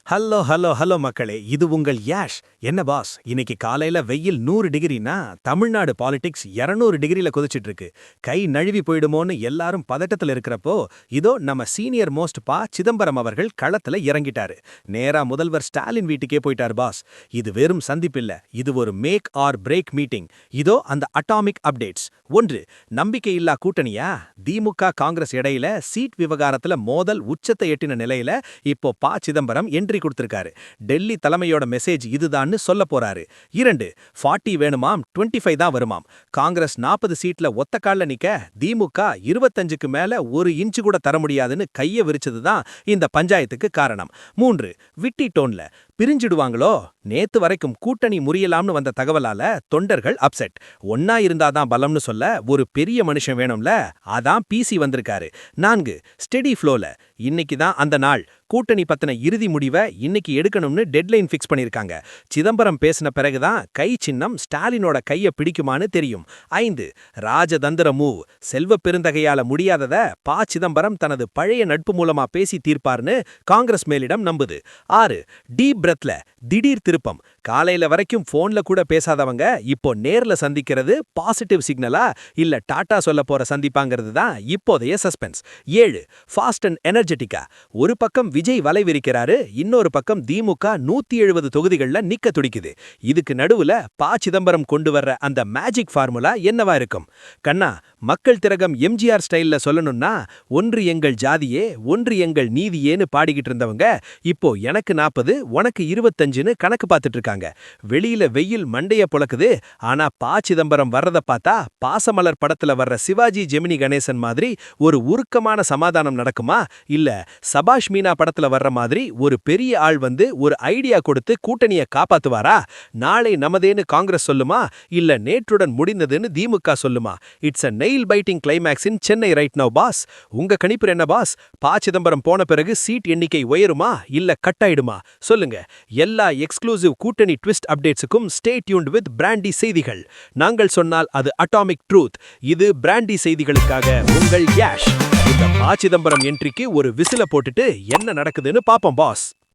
Hello hello hello மக்களே, இது உங்கள் யாஷ். என்ன பாஸ், இன்னைக்கு காலையில வெயில் 100 டிகிரினா தமிழ்நாடு பாலிடிக்ஸ் 200 டிகிரில கொதிச்சிட்டு இருக்கு. கை நழுவி போயிடுமோன்னு எல்லாரும் பதட்டத்துல இருக்கிறப்போ, இதோ நம்ம சீனியர் மோஸ்ட் சிதம்பரம் அவர்கள் களத்துல இறங்கிட்டாரு. நேரா முதல்வர் ஸ்டாலின் வீட்டுக்கே போயிட்டாரு பாஸ். இது வெறும் சந்திப்பில்ல, இது ஒரு மேக் ஆர் பிரேக் மீட்டிங். இதோ அந்த அட்டாமிக் அப்டேட்ஸ். 1. நம்பிக்கையில்லா கூட்டணியா? திமுக காங்கிரஸ் இடையில சீட் விவகாரத்துல மோதல் உச்சத்தை எட்டின நிலையில இப்போ சிதம்பரம் என்ட்ரி கொடுத்திருக்காரு. டெல்லி தலைமையோட மெசேஜ் இதுதான்னு சொல்ல போறாரு. 2. 40 வேணுமாம், 25 தான் வருமாம். காங்கிரஸ் 40 சீட்ல ஒத்த கால்ல நிக்க, திமுக 25க்கு மேல ஒரு இன்ச்சு கூட தர முடியாதுன்னு கைய விரிச்சதுதான் இந்த பஞ்சாயத்துக்கு காரணம். 3. விட்டி டோன்ல பிரிஞ்சிடுவாங்களோ? நேத்து வரைக்கும் கூட்டணி முறியலாம்னு வந்த தகவலால தொண்டர்கள் அப்செட். ஒன்னா இருந்தாதான் பலம்னு சொல்ல ஒரு பெரிய மனுஷன் வேணும்ல, அதான் பிசி வந்திருக்காரு. 4. ஸ்டெடி ஃப்ளோல இன்னைக்கு தான் அந்த நாள். கூட்டணி பத்தின இறுதி முடிவை இன்னைக்கு எடுக்கணும்னு டெட்லைன் ஃபிக்ஸ் பண்ணிருக்காங்க. சிதம்பரம் பேசின பிறகுதான் கை சின்னம் ஸ்டாலினோட கைய பிடிக்குமான்னு தெரியும். 5. ராஜதந்திர மூவ். செல்வ பெருந்தகையால முடியாதத சிதம்பரம் தனது பழைய நட்பு மூலமா பேசி தீர்ப்பார்னு காங்கிரஸ் மேலிடம் நம்புது. 6. டீப் பிரத்ல திடீர் திருப்பம். காலையில வரைக்கும் போன்ல கூட பேசாதவங்க இப்போ நேர்ல சந்திக்கிறது பாசிட்டிவ் சிக்னலா இல்ல டாடா சொல்ல போற சந்திப்பாங்கிறது தான் இப்போதைய சஸ்பென்ஸ். 7. Fast and எனர்ஜெட்டிக்கா. ஒரு பக்கம் விஜய் வலை விரிக்கிறாரு, இன்னொரு பக்கம் திமுக 170 தொகுதிகள்ல நிக்க துடிக்குது. இதுக்கு நடுவுல சிதம்பரம் கொண்டு வர்ற அந்த மேஜிக் ஃபார்முலா என்னவா இருக்கும்? கண்ணா, மக்கள் திலகம் எம்ஜிஆர் ஸ்டைல்ல சொல்லணும்னா, ஒன்று எங்கள் ஜாதியே, ஒன்று எங்கள் நீதியேன்னு பாடிக்கிட்டு இருந்தவங்க இப்போ எனக்கு 40 உனக்கு 25ன்னு கணக்கு பார்த்துட்டு இருக்காங்க. வெளியில வெயில் மண்டைய பொளக்குது, ஆனா சிதம்பரம் வர்றத பார்த்தா பாசமலர் படத்துல வர்ற சிவாஜி ஜெமினி கணேசன் மாதிரி ஒரு உருக்கமான சமாதானம் நடக்குமா? இல்ல சபாஷ் மீனா படத்துல வர்ற மாதிரி ஒரு பெரிய ஆள் வந்து ஒரு ஐடியா கொடுத்து கூட்டணிய காப்பாத்துவாரா? நாளை நமதேன்னு காங்கிரஸ் சொல்லுமா? இல்ல நேற்றுடன் முடிந்ததுன்னு திமுக சொல்லுமா? It's a nail biting climax in Chennai right now boss. உங்க கணிப்பு என்ன பாஸ்? சிதம்பரம் போன பிறகு சீட் எண்ணிக்கை உயருமா இல்ல கட் ஆயிடுமா? சொல்லுங்க. எல்லா எக்ஸ்க்ளூசிவ் கூட்டணி ட்விஸ்ட் அப்டேட்ஸுக்கும் ஸ்டே டியூன்ட் வித் பிராண்டி செய்திகள். நாங்கள் சொன்னால் அது அட்டாமிக் ட்ரூத். இது பிராண்டி செய்திகளுக்காக உங்கள் யாஷ். இந்த சிதம்பரம் என்ட்ரிக்கு ஒரு விசில போட்டுட்டு என்ன நடக்குதுன்னு பாப்போம் பாஸ்.